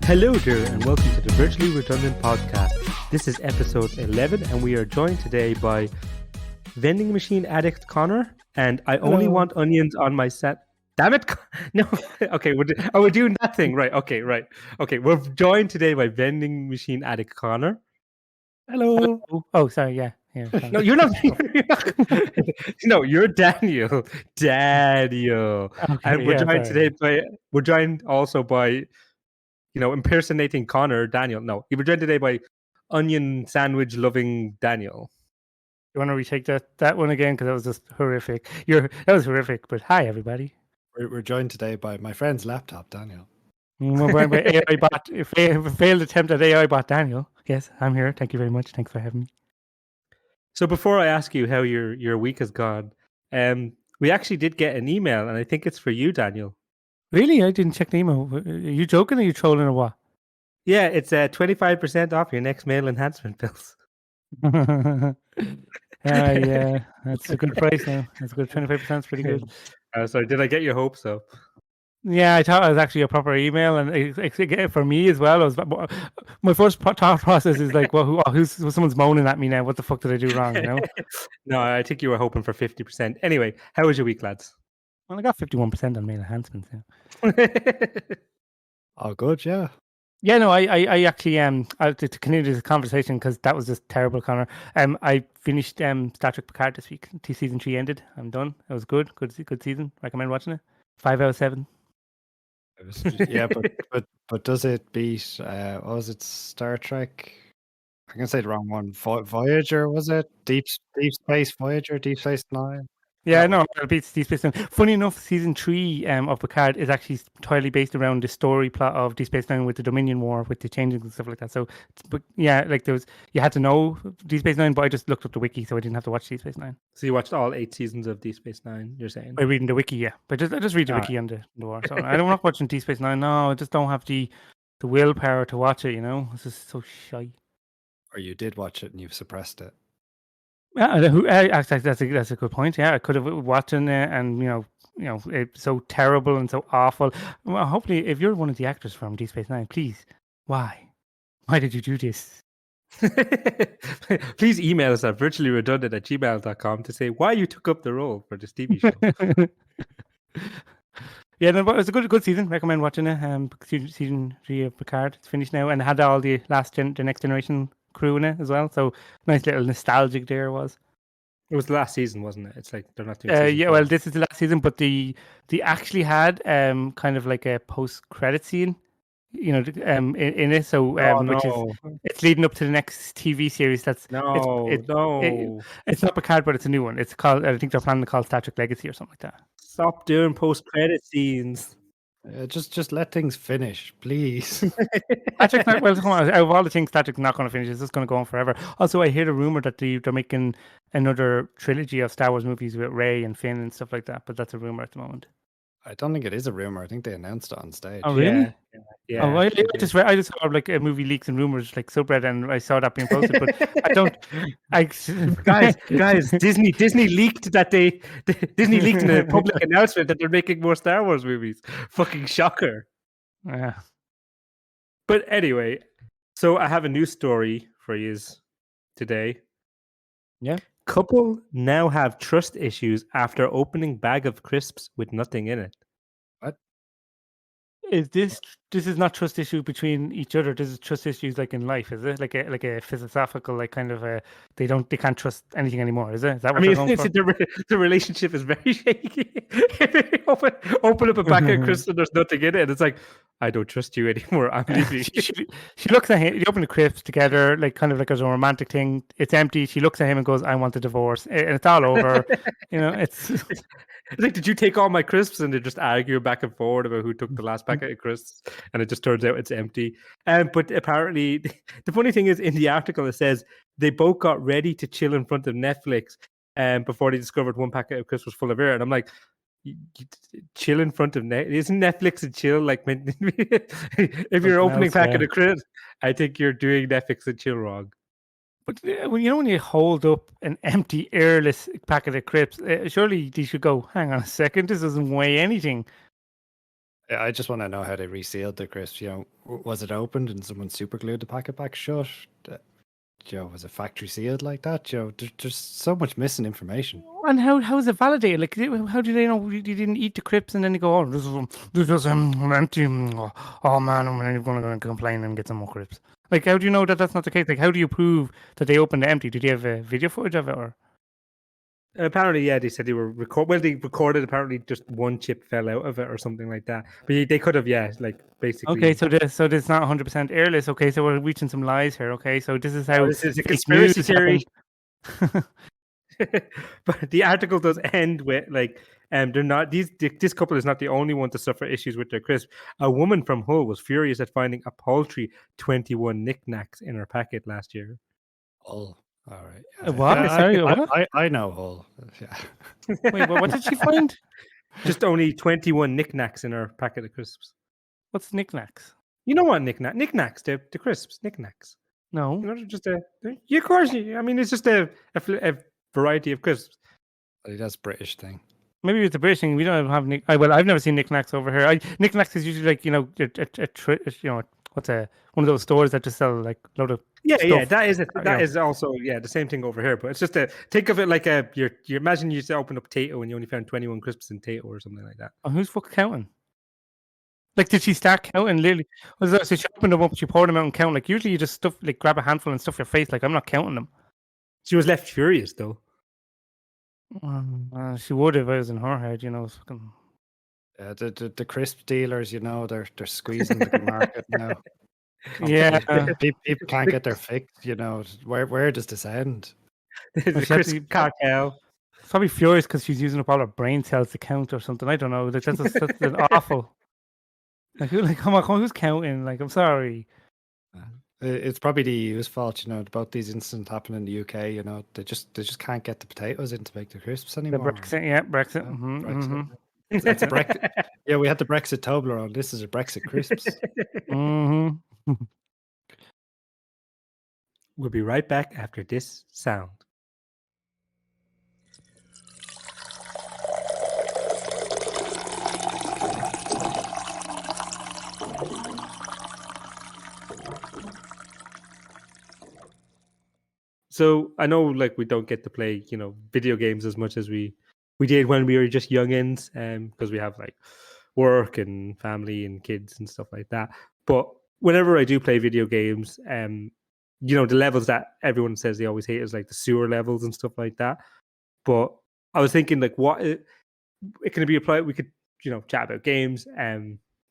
Hello there, and welcome to the Virtually Redundant podcast. This is episode 11, and we are joined today by vending machine addict Connor, and I only want onions on my set. Damn it! No, okay, we're doing that thing, right? Okay, right. Okay, we're joined today by vending machine addict Connor. Hello. Oh, sorry. Yeah. No, you're not. No, you're Daniel. Daniel, Okay, and we're yeah, joined sorry. today by. We're joined also by, impersonating Connor, Daniel. No, you were joined today by onion sandwich loving Daniel. You want to retake that one again because that was just horrific. That was horrific. But hi, everybody. We're joined today by my friend's laptop, Daniel. By AI bot, failed attempt at AI bot Daniel. Yes, I'm here. Thank you very much. Thanks for having me. So before I ask you how your week has gone, we actually did get an email, and I think it's for you, Daniel. Really? I didn't check the email. Are you joking? Or are you trolling or what? Yeah, it's 25% off your next mail enhancement bills. Yeah, that's a good price now. That's a good 25%. Is pretty good. Sorry, did I get your hopes up? Yeah, I thought it was actually a proper email, and for me as well. My first thought process is like, well, who's someone's moaning at me now? What the fuck did I do wrong? You know? No, I think you were hoping for 50%. Anyway, how was your week, lads? Well, I got 51% on mail enhancements. Yeah. Oh, good, yeah. Yeah, no, I actually to continue this conversation because that was just terrible, Connor. I finished Star Trek Picard this week. Season 3 ended. I'm done. It was good season. Recommend watching it. 5 out of 7. Yeah, but does it beat what was it, Star Trek? I'm gonna say the wrong one. Voyager, was it? Deep Space Voyager, Deep Space Nine. Yeah, no, it beats Deep Space Nine. Funny enough, season 3 of Picard is actually entirely based around the story plot of Deep Space Nine with the Dominion War, with the changes and stuff like that. So, but yeah, like you had to know Deep Space Nine, but I just looked up the wiki, so I didn't have to watch Deep Space Nine. So you watched all 8 seasons of Deep Space Nine, you're saying? By reading the wiki, yeah. But I just read the wiki on the war. So I don't want watching Deep Space Nine. No, I just don't have the willpower to watch it, you know? It's just so shy. Or you did watch it and you've suppressed it. Yeah, actually, that's a good point. Yeah, I could have watching it, and it's so terrible and so awful. Well, hopefully, if you're one of the actors from Deep Space Nine, please, why did you do this? Please email us at virtuallyredundant@gmail.com to say why you took up the role for this TV show. Yeah, no, but it was a good season. Recommend watching it. Season 3 of Picard. It's finished now, and it had all the the Next Generation crew in it as well. So nice little nostalgic there was. It was the last season, wasn't it? It's like they're not doing. Yeah, well, this is the last season, but they actually had kind of like a post credit scene, in it. So which is it's leading up to the next TV series. That's it's not Picard, but it's a new one. It's called, I think they're planning to call Star Trek Legacy or something like that. Stop doing post credit scenes. Just let things finish, please. Patrick's not, well, come on, out of all the things, Patrick's not going to finish. It's just going to go on forever. Also, I hear the rumor that they're making another trilogy of Star Wars movies with Rey and Finn and stuff like that. But that's a rumor at the moment. I don't think it is a rumor. I think they announced it on stage. Oh, really? Yeah. Oh, I just saw like a movie leaks and rumors like subreddit, and I saw that being posted. But I don't. Guys, Disney leaked that Disney leaked in a public announcement that they're making more Star Wars movies. Fucking shocker. Yeah. But anyway, so I have a new story for you today. Yeah. Couple now have trust issues after opening bag of crisps with nothing in it. What? Is this is not trust issue between each other? This is trust issues like in life, is it? Like a philosophical, like kind of they can't trust anything anymore, is it? Is that what the relationship is very shaky. open up a bag of crisps and there's nothing in it, and it's like, I don't trust you anymore. I'm leaving. She looks at him. You open the crisps together, like kind of like as a romantic thing. It's empty. She looks at him and goes, "I want a divorce," and it's all over. It's like, did you take all my crisps? And they just argue back and forward about who took the last packet of crisps, and it just turns out it's empty. But apparently, the funny thing is, in the article, it says they both got ready to chill in front of Netflix, before they discovered one packet of crisps was full of air. And I'm like, you chill in front of Netflix? Isn't Netflix a chill? Like, if you're opening packet of crisps, I think you're doing Netflix and chill wrong. But when you hold up an empty, airless packet of crisps, surely you should go, hang on a second, this doesn't weigh anything. I just want to know how they resealed the crisps. Was it opened and someone super glued the packet back shut? Was it factory sealed like that? There's so much missing information. And how is it validated? Like, how do they know you didn't eat the crisps and then they go, oh, this is empty. Oh man, I'm going to complain and get some more crisps. Like, how do you know that that's not the case? Like, how do you prove that they opened it empty? Did you have a video footage of it, or? Apparently, yeah, they said they were they recorded. Apparently, just one chip fell out of it or something like that. But they could have, like basically. Okay, so this not 100% airless. Okay, so we're reaching some lies here. Okay, so this is how this is a conspiracy theory. happened. But the article does end with they're not this couple is not the only one to suffer issues with their crisp. A woman from Hull was furious at finding a paltry 21 knickknacks in her packet last year. Oh. All right. What? Sorry, what? I know Hull. Yeah. Wait, what did she find? Just only 21 knickknacks in her packet of crisps. What's knickknacks? You know what knickknacks? The crisps, knickknacks. No. You know, just of course. I mean, it's just a variety of crisps. That's a British thing. Maybe it's a British thing. We don't have well, I've never seen knickknacks over here. Knickknacks is usually like what's one of those stores that just sell like a load of stuff. That is also the same thing over here. But it's just think of it like you imagine you just opened up Tato and you only found 21 crisps in Tato or something like that. Oh, who's fucking counting? Like, did she start counting? Literally, so she opened them up, she poured them out and count. Like, usually you just grab a handful and stuff your face. Like, I'm not counting them. She was left furious though. She would if I was in her head, Fucking... The crisp dealers, they're squeezing the market now. Yeah, people can't get their fix. Where does this end? The crisp cartel. Probably furious because she's using up all her brain cells to count or something. I don't know. Like, that's awful. Like, come on, who's counting? Like, I'm sorry. It's probably the EU's fault, about these incidents happening in the UK. They just can't get the potatoes in to make the crisps anymore. Brexit. Brexit. That's Brexit. Yeah, we had the Brexit Toblerone. This is a Brexit crisps. We'll be right back after this sound. So I know, we don't get to play, video games as much as we did when we were just youngins, because we have work and family and kids and stuff like that. But whenever I do play video games, the levels that everyone says they always hate is the sewer levels and stuff like that. But I was thinking, what it can be applied. We could, chat about games,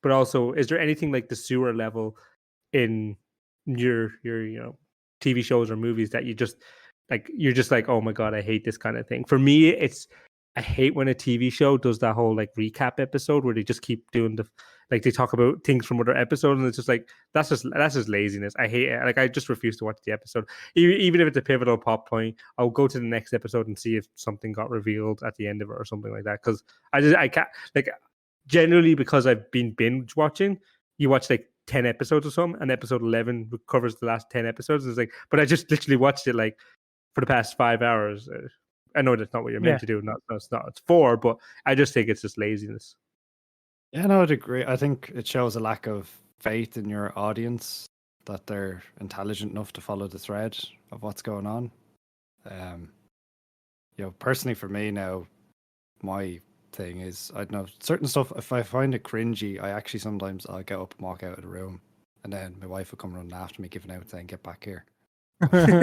but also, is there anything like the sewer level in your TV shows or movies that you're just like, oh my god, I hate this kind of thing? For me, I hate when a TV show does that whole recap episode where they just keep doing they talk about things from other episodes, and it's just that's just laziness. I hate it. I just refuse to watch the episode, even if it's a pivotal plot point. I'll go to the next episode and see if something got revealed at the end of it or something like that, because I can't generally, because I've been binge watching. You watch 10 episodes or something, and episode 11 covers the last 10 episodes. It's but I just literally watched it for the past 5 hours. I know that's not what you're meant to do. It's 4, but I just think it's just laziness. Yeah, no, I'd agree. I think it shows a lack of faith in your audience that they're intelligent enough to follow the thread of what's going on. Personally for me now, my thing is, I don't know, certain stuff, if I find it cringy, I actually sometimes I'll get up and walk out of the room, and then my wife will come running after me giving out saying, get back here. Yeah,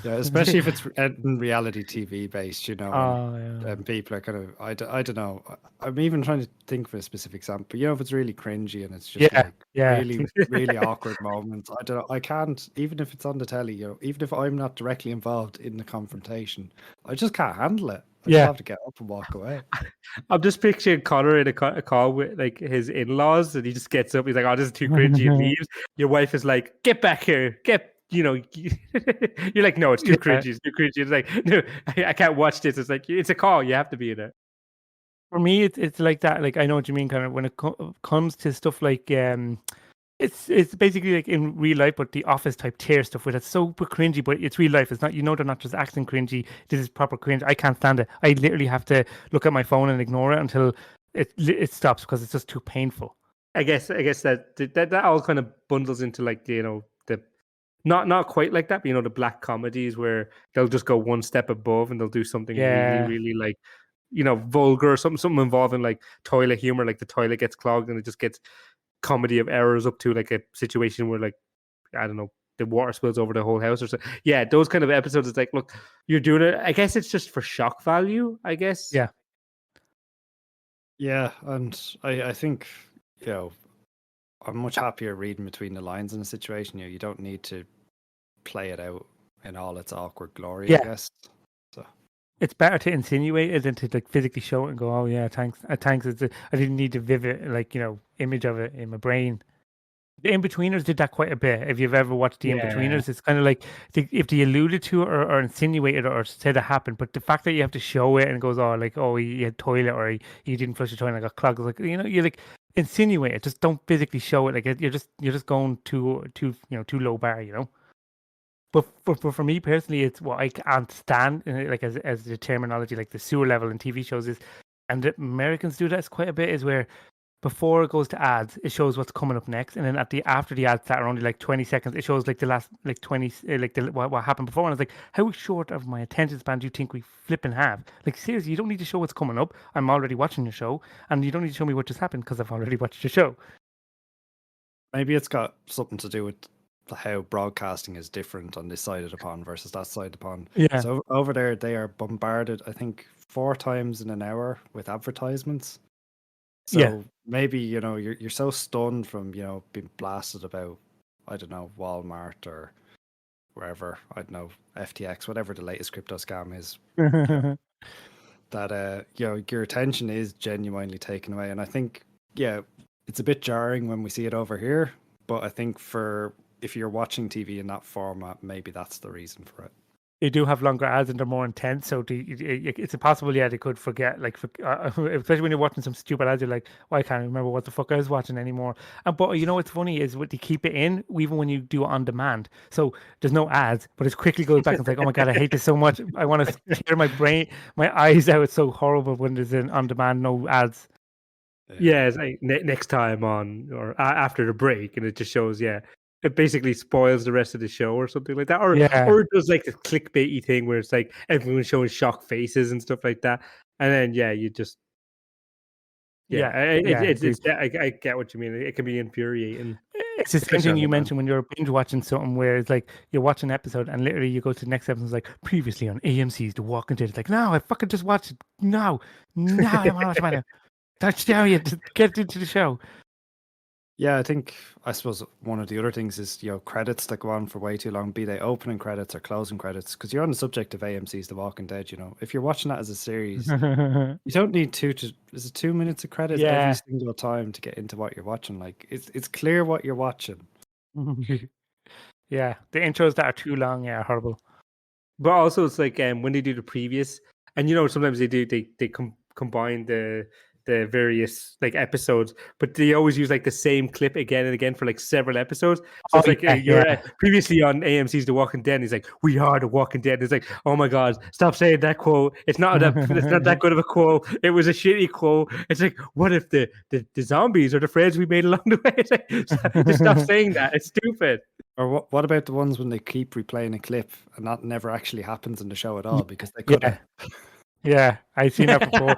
especially if it's reality TV based, and people are kind of, I don't know, I'm even trying to think of a specific example, if it's really cringy and it's just really really awkward moments, I don't know, I can't, even if it's on the telly, even if I'm not directly involved in the confrontation, I just can't handle it. I just have to get up and walk away. I'm just picturing Connor in a call with his in-laws, and he just gets up. He's like, "Oh, this is too cringy," and leaves. Your wife is like, "Get back here! You're like, "No, it's too cringy. It's too cringy." It's like, "No, I can't watch this." It's like, it's a call. You have to be in it. For me, it's like that. I know what you mean, Connor. When it comes to stuff it's basically like in real life, but the Office type tier stuff where it's super cringy, but it's real life. It's not, they're not just acting cringy. This is proper cringe. I can't stand it. I literally have to look at my phone and ignore it until it stops because it's just too painful. I guess that all kind of bundles into like the not quite like that, but the black comedies where they'll just go one step above and they'll do something really, Yeah. really like vulgar or something involving like toilet humor, like the toilet gets clogged and it just gets comedy of errors up to like a situation where like I don't know, the water spills over the whole house or something. Yeah, those kind of episodes. It's like, look, you're doing it. I guess it's just for shock value. I guess. Yeah. Yeah, and I think I'm much happier reading between the lines in a situation. You don't need to play it out in all its awkward glory. I guess. So it's better to insinuate it than to like physically show it and go, oh yeah, thanks. Thanks. I didn't need to vivid like image of it in my brain. The In-Betweeners did that quite a bit. If you've ever watched the In-Betweeners, it's kind of like if they alluded to it or insinuated it or said it happened, but the fact that you have to show it and it goes, oh, like, oh, he had toilet or he didn't flush the toilet and got clogged. Like, you like insinuate it. Just don't physically show it. Like you're just going too low bar, But for me personally, it's what I can't stand, like as the terminology, like the sewer level in TV shows is, and the Americans do that quite a bit, is where before it goes to ads, it shows what's coming up next, and then after the ads that are only like 20 seconds, it shows like the last like 20 like what happened before. And it's like, how short of my attention span do you think we flipping have? Like seriously, you don't need to show what's coming up. I'm already watching the show, and you don't need to show me what just happened because I've already watched the show. Maybe it's got something to do with how broadcasting is different on this side of the pond versus that side of the pond. Yeah. So over there, they are bombarded, I think, 4 times in an hour with advertisements. So maybe you're so stunned from being blasted about, I don't know, Walmart or wherever, I don't know, FTX, whatever the latest crypto scam is, that your attention is genuinely taken away. And I think it's a bit jarring when we see it over here, but I think if you're watching TV in that format, maybe that's the reason for it. They do have longer ads and they're more intense, so it's impossible. Yeah, they could forget, like, especially when you're watching some stupid ads, you're like, "Well, I can't remember what the fuck I was watching anymore." But what's funny is what they keep it in, even when you do it on demand. So there's no ads, but it quickly goes back and it's like, "Oh my god, I hate this so much. I want to clear my eyes out. It's so horrible when there's an on demand, no ads." Yeah, it's like next time on or after the break, and it just shows. Yeah, it basically spoils the rest of the show or something like that, or it does like the clickbaity thing where it's like everyone's showing shocked faces and stuff like that, and then you just I get what you mean. It can be infuriating. It's the same thing you mentioned when you're binge watching something where it's like you watch an episode and literally you go to the next episode and it's like previously on AMC's The Walking Dead. It's like, no, I fucking just watched it. No, I want to watch it. That's how you get into the show. Yeah, I suppose one of the other things is credits that go on for way too long, be they opening credits or closing credits, because you're on the subject of AMC's The Walking Dead. If you're watching that as a series, you don't need is it 2 minutes of credits every single time to get into what you're watching? Like it's clear what you're watching. Yeah, the intros that are too long are horrible. But also it's like when they do the previous, and sometimes they combine the various like episodes, but they always use like the same clip again and again for like several episodes. So it's like you're previously on AMC's The Walking Dead. And he's like, "We are The Walking Dead." And it's like, "Oh my god, stop saying that quote. It's not that good of a quote. It was a shitty quote." It's like, what if the zombies are the friends we made along the way? It's like, just stop saying that. It's stupid. Or what about the ones when they keep replaying a clip and that never actually happens in the show at all because they could have. Yeah, I've seen that before.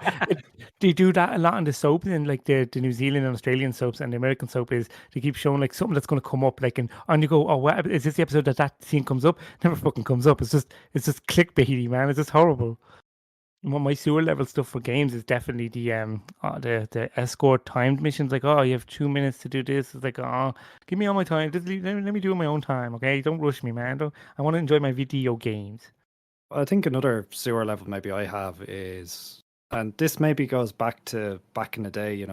They do that a lot on the soap, and like the New Zealand and Australian soaps and the American soap is they keep showing like something that's going to come up, like and you go, "Oh, what is this the episode that scene comes up?" Never fucking comes up. It's just clickbaity, man. It's just horrible. Well, my sewer level stuff for games is definitely the escort timed missions. Like, oh, you have 2 minutes to do this. It's like, oh, give me all my time. Just let me do it my own time, okay? Don't rush me, man. I want to enjoy my video games. I think another sewer level maybe I have is, and this maybe goes back in the day,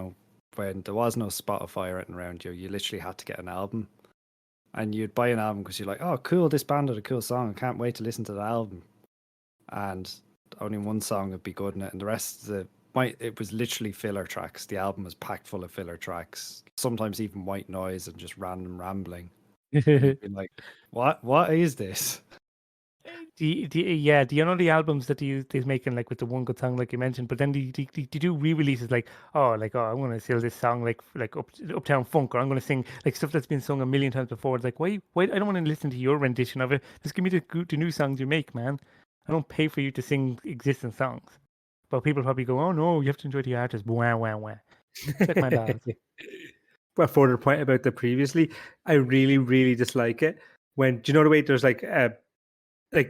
when there was no Spotify written around you. You literally had to get an album, and you'd buy an album because you're like, "Oh, cool! This band had a cool song. I can't wait to listen to the album." And only one song would be good in it, and the rest it was literally filler tracks. The album was packed full of filler tracks, sometimes even white noise and just random rambling. You'd be like, what is this? Do you know the albums that he's making like with the one good song like you mentioned? But then they do re-releases like I'm gonna sell this song like Uptown Funk, or I'm gonna sing like stuff that's been sung a million times before. It's like why I don't want to listen to your rendition of it. Just give me the new songs you make, man. I don't pay for you to sing existing songs. But people probably go, oh no, you have to enjoy the artist. Wah wah wah. Check my balls. But for the point about the previously, I really, really dislike it when, do you know the way there's like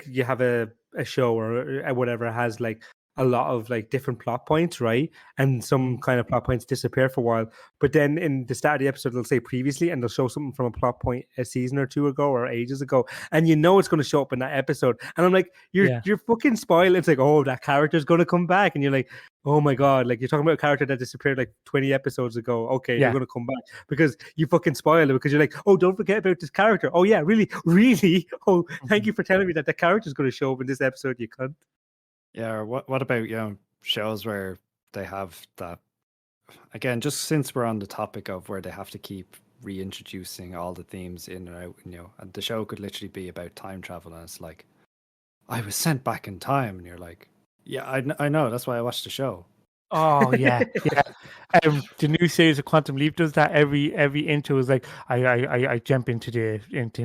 you have a show or whatever has like a lot of like different plot points, right? And some kind of plot points disappear for a while, but then in the start of the episode they'll say previously, and they'll show something from a plot point a season or two ago or ages ago, and you know it's going to show up in that episode, and I'm like, you're fucking spoiled. It's like, oh, that character's going to come back, and you're like, oh my god, like you're talking about a character that disappeared like 20 episodes ago. Okay, they're going to come back because you fucking spoiled it, because you're like, oh, don't forget about this character. Oh yeah, really? Oh, thank you for telling me that the character's going to show up in this episode, you cunt. Yeah, or what about shows where they have that, again, just since we're on the topic of where they have to keep reintroducing all the themes in and out, and the show could literally be about time travel, and it's like, I was sent back in time, and you're like, yeah, I know, that's why I watched the show. Oh yeah. The new series of Quantum Leap does that. Every intro is like, I jump into the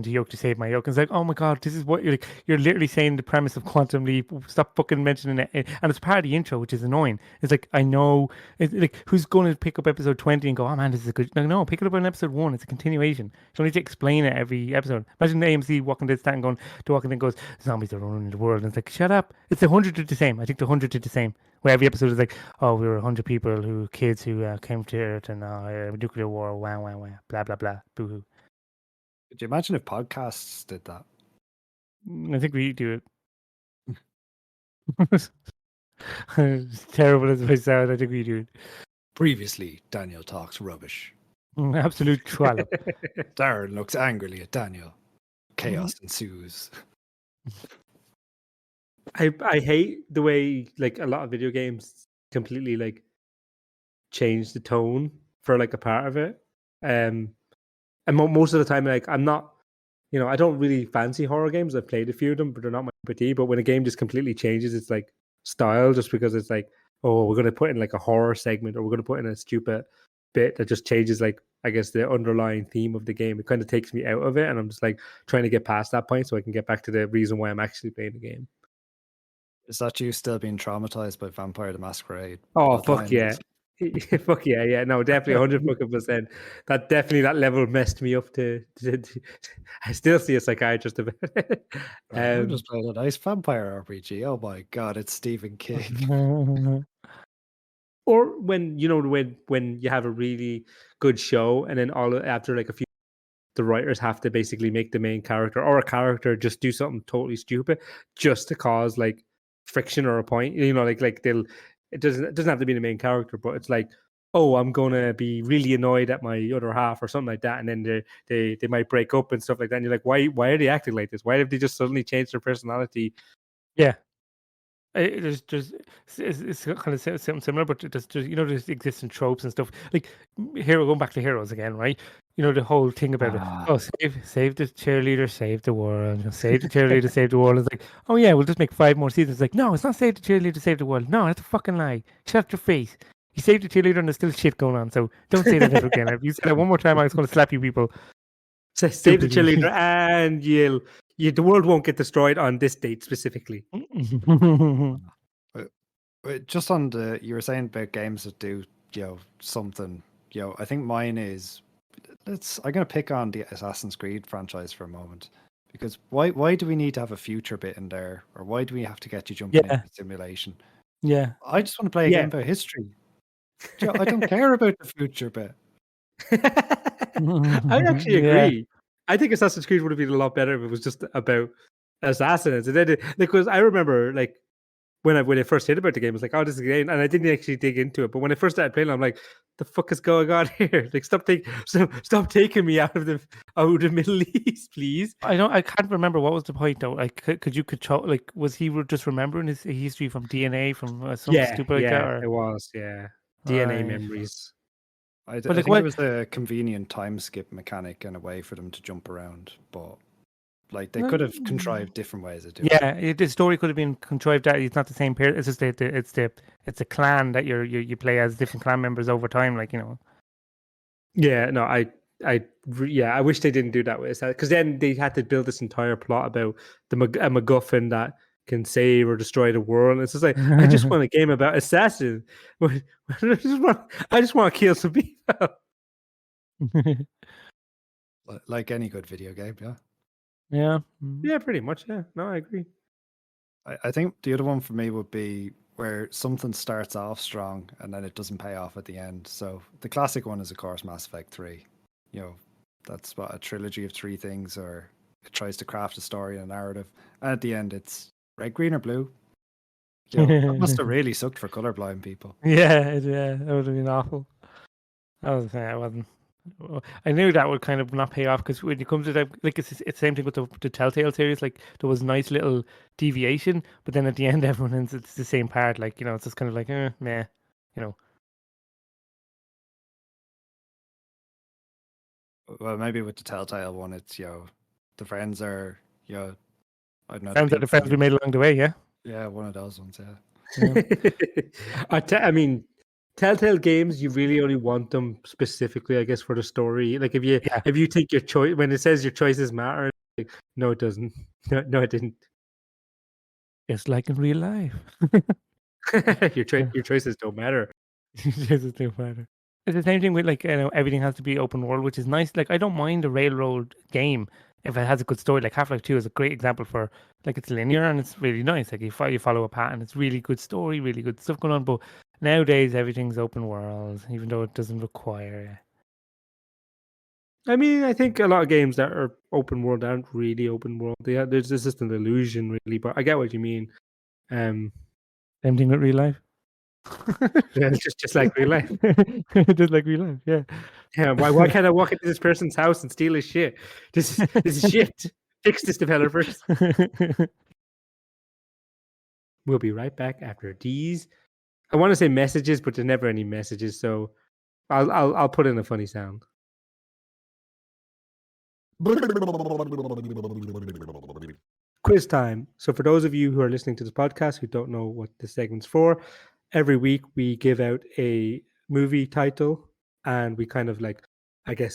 yoke to save my yoke. And it's like, oh my god, this is what you're like. You're literally saying the premise of Quantum Leap. Stop fucking mentioning it. And it's part of the intro, which is annoying. It's like, I know, it's like, who's going to pick up episode 20 and go, oh man, this is a good. No, pick it up on episode 1. It's a continuation. You don't need to explain it every episode. Imagine AMC walking this stand going to walking and goes, zombies are running the world. And it's like, shut up. It's 100 did the same. I think the 100 did the same. Where every episode is like, oh, we were 100 people kids who came to Earth, and nuclear war, wah, wah, wah, blah, blah, blah, boo-hoo. Could you imagine if podcasts did that? I think we do it. As terrible as it sounds, I think we do it. Previously, Daniel talks rubbish. Absolute trollop. Darren looks angrily at Daniel. Chaos ensues. I hate the way like a lot of video games completely like change the tone for like a part of it. And most of the time, like I'm not, I don't really fancy horror games. I've played a few of them, but they're not my cup of tea. But when a game just completely changes its like style, just because it's like, oh, we're going to put in like a horror segment, or we're going to put in a stupid bit that just changes like, I guess, the underlying theme of the game, it kind of takes me out of it, and I'm just like trying to get past that point so I can get back to the reason why I'm actually playing the game. Is that you still being traumatized by Vampire the Masquerade? Oh, fuck yeah. Fuck yeah. No, definitely 100%. That level messed me up to I still see a psychiatrist about it. I'm just playing a nice vampire RPG. Oh my god, it's Stephen King. Or when you have a really good show, and then after like a few, the writers have to basically make the main character or a character just do something totally stupid just to cause like friction or a point. Like they'll. It doesn't have to be the main character, but it's like, oh, I'm gonna be really annoyed at my other half or something like that, and then they might break up and stuff like that. And you're like, why are they acting like this? Why have they just suddenly changed their personality? Yeah. It's kind of something similar, but there's existing tropes and stuff. Like going back to Heroes again, right? The whole thing about save the cheerleader, save the world, save the cheerleader, save the world. It's like, oh yeah, we'll just make 5 more seasons. It's like, no, it's not save the cheerleader, save the world. No, that's a fucking lie. Shut your face. You saved the cheerleader and there's still shit going on. So don't say that ever again. If you say that one more time, I was going to slap you people. Save the cheerleader, and the world won't get destroyed on this date specifically. Just on you were saying about games that do something. I think mine is. I'm going to pick on the Assassin's Creed franchise for a moment, because why do we need to have a future bit in there, or why do we have to get you jumping into simulation? Yeah, I just want to play a game about history. I don't care about the future bit. I actually agree. I think Assassin's Creed would have been a lot better if it was just about assassins. And then because I remember like when I first heard about the game, I was like, oh, this is a game, and I didn't actually dig into it. But when I first started playing, I'm like, the fuck is going on here? Like, stop taking me out of the Middle East, please. I can't remember what was the point though. Like, could you control? Like, was he just remembering his history from DNA from something stupid like that? Or? It was, DNA memories. I think it was a convenient time skip mechanic and a way for them to jump around, but Like they could have contrived different ways of doing it. Yeah, the story could have been contrived that it's not the same pair. It's just it's a clan that you play as different clan members over time. Like Yeah, no, I wish they didn't do that with that, because then they had to build this entire plot about a MacGuffin that can save or destroy the world. It's just like, I just want a game about assassins. I just want to kill some people. Like any good video game, yeah. Yeah. Yeah, pretty much. Yeah, no, I agree. I think the other one for me would be where something starts off strong and then it doesn't pay off at the end. So the classic one is, of course, Mass Effect 3. That's what, a trilogy of 3 things, or it tries to craft a story and a narrative. And at the end, it's red, green, or blue. That must have really sucked for colorblind people. Yeah, that would have been awful. I was saying I wasn't. I knew that would kind of not pay off, because when it comes to that, like it's the same thing with the Telltale series. Like there was nice little deviation, but then at the end, it's the same part. Like it's just kind of like meh, Well, maybe with the Telltale one, it's the friends are I don't know. Friends are the friends we made along the way. Yeah. Yeah, one of those ones. Yeah. I mean, Telltale games, you really only want them specifically, I guess, for the story. Like if you take your choice, when it says your choices matter, like, no, it doesn't. No, it didn't. Just like in real life. your choices don't matter. Your choices don't matter. It's the same thing with everything has to be open world, which is nice. Like I don't mind a railroad game if it has a good story. Like Half-Life 2 is a great example for, like, it's linear and it's really nice. Like you follow a pattern, it's really good story, really good stuff going on. But nowadays everything's open world, even though it doesn't require. I mean, I think a lot of games that are open world aren't really open world. There's just an illusion, really. But I get what you mean. Same thing with real life. Yeah, it's just like real life. Just like real life, yeah. Yeah, why can't I walk into this person's house and steal his shit? This is shit. Fix this, developers. We'll be right back after these. I want to say messages, but there's never any messages, so I'll put in a funny sound. Quiz time. So for those of you who are listening to this podcast who don't know what this segment's for, every week we give out a movie title and we kind of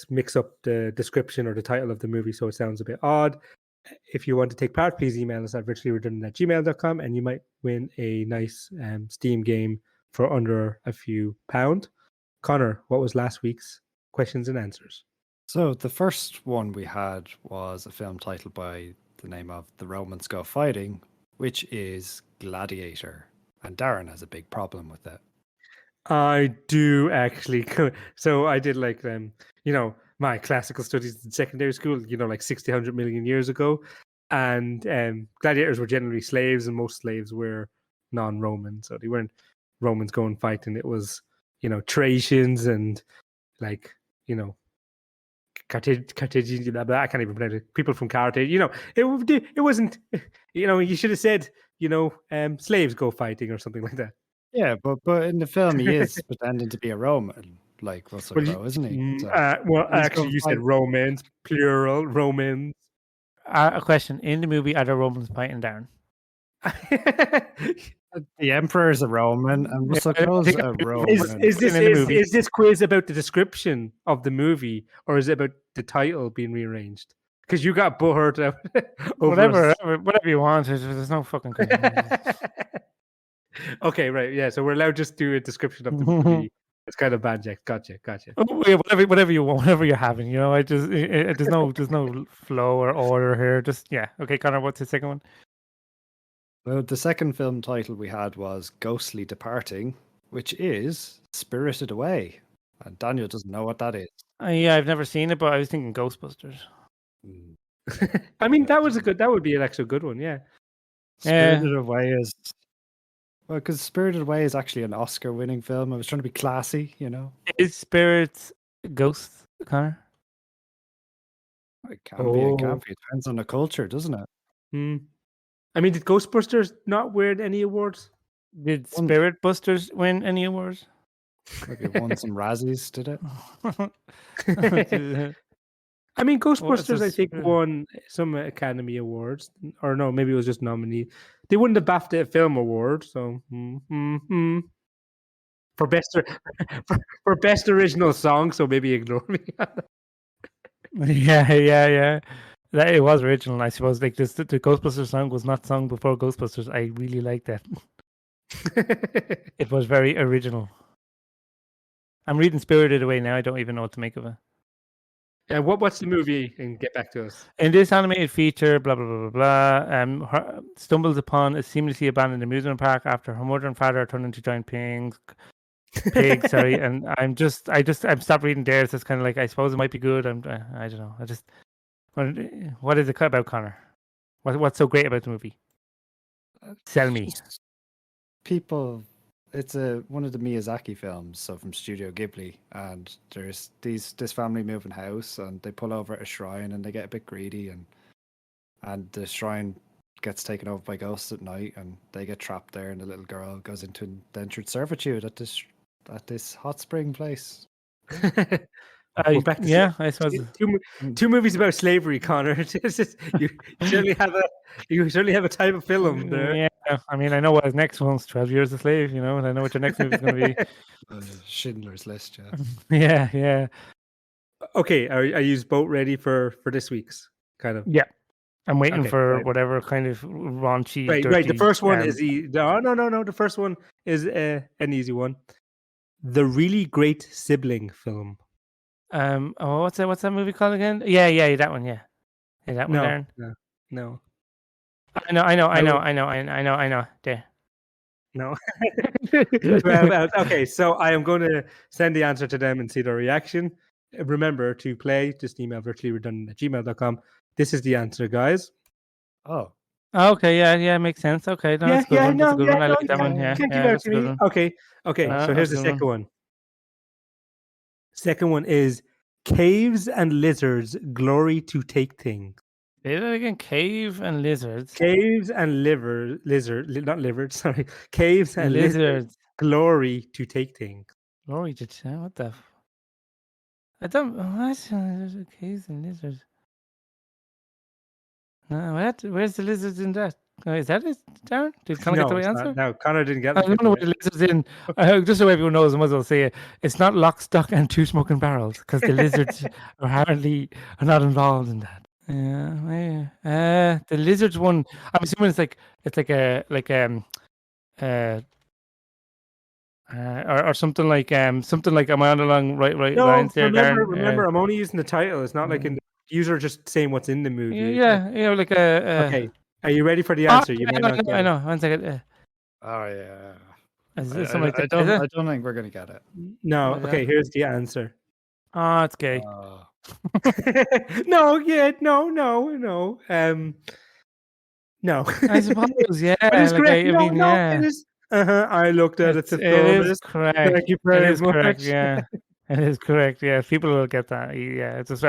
mix up the description or the title of the movie so it sounds a bit odd. If you want to take part, please email us at virtuallyredundant@gmail.com and you might win a nice Steam game for under a few £. Connor, what was last week's questions and answers? So the first one we had was a film titled by the name of The Romans Go Fighting, which is Gladiator. And Darren has a big problem with it. I do actually. So I did my classical studies in secondary school, like 60, 100 million years ago. And gladiators were generally slaves, and most slaves were non-Roman. So they weren't Romans going fighting. It was, Thracians and Carthaginians, blah, blah, I can't even pronounce it. People from Carthage, it wasn't, you should have said, slaves go fighting or something like that. Yeah, but in the film he is pretending to be a Roman, like Russell Crowe, isn't he? So, actually, you said Romans, plural, Romans. A question: in the movie, are there Romans fighting, Darren? The Emperor is a Roman, and Russell Crowe's a Roman. Is this quiz about the description of the movie, or is it about the title being rearranged? Because you got butthurt whatever you want. There's no fucking. Okay, right, yeah. So we're allowed just do a description of the movie. It's kind of bad, Jack. Gotcha. Oh, yeah, whatever you want, whatever you're having. There's no flow or order here. Just Okay, Connor, what's the second one? Well, the second film title we had was Ghostly Departing, which is Spirited Away. And Daniel doesn't know what that is. Yeah, I've never seen it, but I was thinking Ghostbusters. I mean, that would be an actual good one, yeah. Spirited Away is... Well, because Spirited Away is actually an Oscar-winning film. I was trying to be classy, Is Spirits ghosts, Connor? It can be, it can't be. It depends on the culture, doesn't it? I mean, did Ghostbusters not win any awards? Did Spirit Busters win any awards? Maybe it won some Razzies, did it? I mean, What was Ghostbusters, I this? think, won some Academy Awards, or no, maybe it was just nominee. They won the BAFTA Film Award, so for best for best original song. So maybe ignore me. Yeah. That it was original, I suppose. Like this, the Ghostbusters song was not sung before Ghostbusters. I really like that. It was very original. I'm reading Spirited Away now. I don't even know what to make of it. Yeah, what's the movie? And get back to us. In this animated feature, blah blah blah blah blah, her stumbles upon a seamlessly abandoned amusement park after her mother and father are turned into giant pigs. Sorry, and I'm stopped reading there. So it's kind of like I suppose it might be good. I don't know. What is it about, Connor? What's so great about the movie? Sell me. People, it's one of the Miyazaki films, so from Studio Ghibli, and there's this family moving house, and they pull over at a shrine, and they get a bit greedy, and the shrine gets taken over by ghosts at night, and they get trapped there, and the little girl goes into indentured servitude at this hot spring place. We're back to I suppose two movies about slavery, Connor. You certainly have a type of film there. Yeah, I mean, I know what his next one's 12 Years a Slave, and I know what your next movie's going to be. Schindler's List, yeah. Yeah. Okay, are you both ready for this week's kind of? Yeah. I'm waiting for right. whatever kind of raunchy, Right. dirty, The first one is no. The first one is an easy one. The Really Great Sibling Film. what's that movie called again? Yeah, that one. Yeah, that one, Darren. No. I know. There. No. Okay, so I am going to send the answer to them and see their reaction. Remember to play, just email virtuallyredundant@gmail.com. This is the answer, guys. Oh. Okay, yeah, makes sense. Okay, no, that's a good one. That's a good one. I like that one. Yeah, that's a good one. Okay. So here's the second one. Second one is Caves and Lizards, Glory to Take Things. Say that again. Cave and lizards. Caves and not livered, sorry. Caves and lizards, Glory to Take Things. Glory to what the? I don't. What? Caves and lizards. No, what? Where's the lizards in that? Is that it, Darren? Did Connor get the right answer? No, Connor didn't get it. I don't know what the lizards in. Just so everyone knows, I might as well say it. It's not Lock, Stock, and Two Smoking Barrels because the lizards apparently are not involved in that. Yeah. The lizards one. I'm assuming it's like or something like am I on the long right lines there? Remember, I'm only using the title. It's not like in the user just saying what's in the movie. Yeah, like a. Okay, are you ready for the answer? You might not get it. I know. 1 second. Oh yeah. I don't think we're gonna get it. No. Okay, here's the answer. Oh, it's gay. No. No. I suppose, yeah. But it's correct. Yeah. It is. I looked at it. It is correct. Thank you very much. Correct, yeah. It is correct. Yeah, people will get that. Yeah, it's just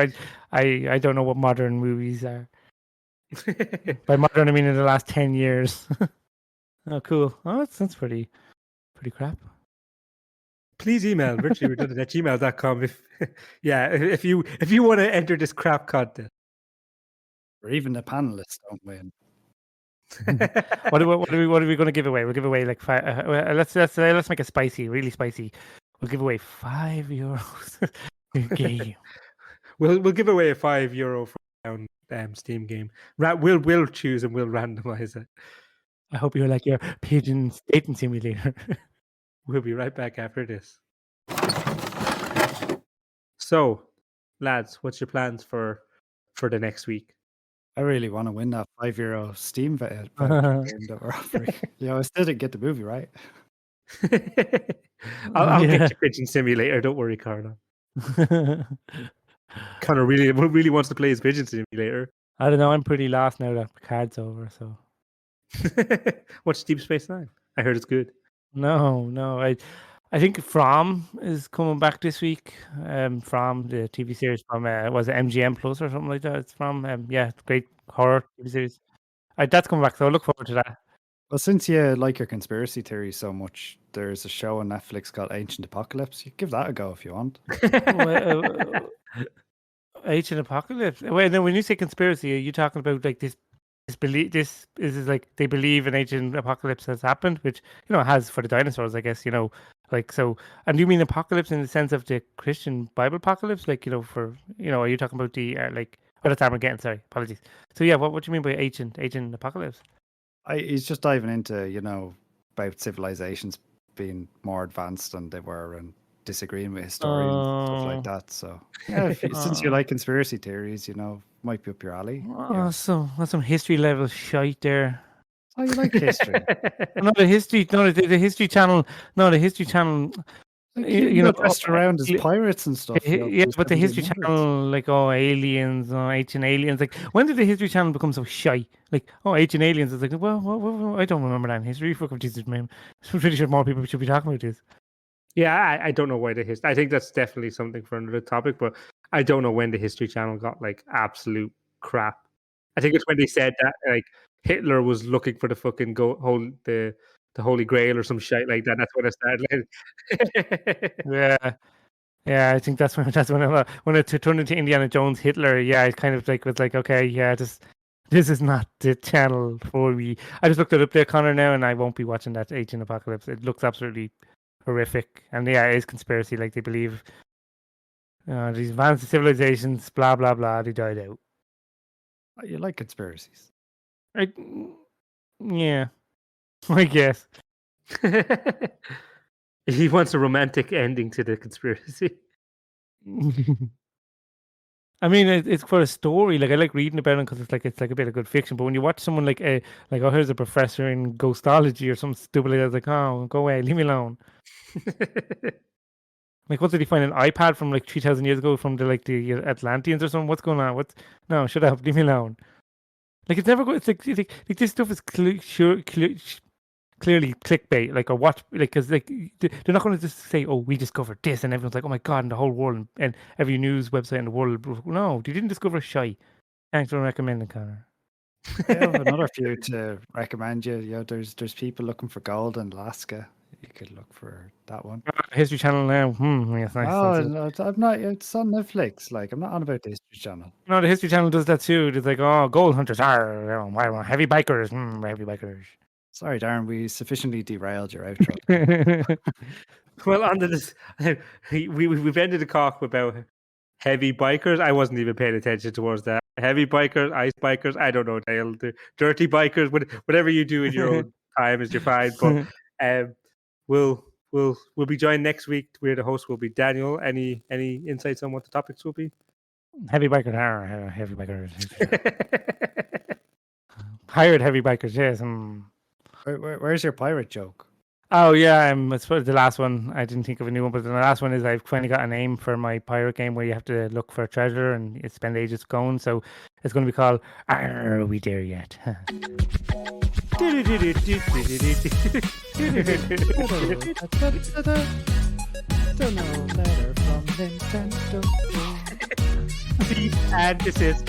I don't know what modern movies are. By modern, I mean in the last 10 years. Oh, cool. Oh, that's pretty crap. Please email virtuallyredundant@gmail.com if you want to enter this crap content. Or even the panelists don't win. What are we going to give away? We'll give away like let's make it spicy, really spicy. We'll give away €5 game. We'll give away a €5 for Steam game. We'll choose and we'll randomize it. I hope you like your pigeon dating simulator. We'll be right back after this. So, lads, what's your plans for the next week? I really want to win that €5 Steam game that we're offering. I still didn't get the movie right. I'll get you Pigeon Simulator. Don't worry, Carla. Connor really wants to play his Pigeon Simulator. I don't know. I'm pretty lost now that the card's over. So, watch Deep Space Nine. I heard it's good. No. I think From is coming back this week. From the TV series from was it MGM Plus or something like that? It's from great horror TV series. That's coming back, so I look forward to that. Well, since you like your conspiracy theories so much, there's a show on Netflix called Ancient Apocalypse. You give that a go if you want. Ancient apocalypse. Wait, no. When you say conspiracy, are you talking about like this belief? This is like they believe an ancient apocalypse has happened, which has for the dinosaurs, I guess. Like so. And do you mean apocalypse in the sense of the Christian Bible apocalypse? Like for are you talking about the like? Oh, that's Armageddon. Sorry, apologies. So yeah, what do you mean by ancient apocalypse? He's just diving into about civilizations being more advanced than they were and disagreeing with historians and stuff like that. So yeah, since you like conspiracy theories, might be up your alley. So that's some history level shite there. Oh, you like history? The History Channel. No, the History Channel. Dressed around as pirates and stuff. Yeah, but the History Channel, like, aliens, ancient aliens. Like, when did the History Channel become so shy? Like, ancient aliens. It's like, well, I don't remember that in history. Fuck, Jesus, man. I'm pretty sure more people should be talking about this. Yeah, I don't know why the history. I think that's definitely something for another topic, but I don't know when the History Channel got like absolute crap. I think it's when they said that like Hitler was looking for the fucking the Holy Grail or some shit like that. That's when it started. Yeah. I think that's when it turned into Indiana Jones Hitler. Yeah, it kind of like was like, okay, yeah, this is not the channel for me. I just looked it up there, Connor, now, and I won't be watching that Ancient Apocalypse. It looks absolutely horrific, and yeah, it is conspiracy. Like they believe these advanced civilizations, blah blah blah, they died out. You like conspiracies? Yeah, I guess. He wants a romantic ending to the conspiracy. I mean, it's for a story. Like I like reading about it because it's like a bit of good fiction. But when you watch someone like here's a professor in ghostology or something stupid like that, it's like, oh, go away, leave me alone. Like, what did he find an iPad from like 3,000 years ago from the Atlanteans or something? What's going on? No, shut up, leave me alone. Like it's never good. It's like this stuff is clearly clickbait. Like or what? Like because like they're not going to just say, "Oh, we discovered this," and everyone's like, "Oh my god!" And the whole world and every news website in the world. No, you didn't discover shy. Thanks for recommending, Connor. I have another few to recommend you. There's people looking for gold in Alaska. You could look for that one. History Channel now. Yes, nice. Oh, I'm not. It's on Netflix. Like I'm not on about the History Channel. No, the History Channel does that too. It's like, oh, gold hunters are heavy bikers. Heavy bikers. Sorry, Darren. We sufficiently derailed your outro. Well, under this, we've ended the talk about heavy bikers. I wasn't even paying attention towards that. Heavy bikers, ice bikers. I don't know, Dale. The dirty bikers. Whatever you do in your own time is your fine. But we'll be joined next week where the host will be Daniel. Any insights on what the topics will be? Heavy bikers, heavy bikers. Hired heavy bikers, yes. Where's your pirate joke? Oh yeah, I suppose the last one. I didn't think of a new one, but the last one is I've finally got a name for my pirate game where you have to look for a treasure and you spend ages going. So it's going to be called "Are We There Yet?" Don't know letter from Nintendo. And this is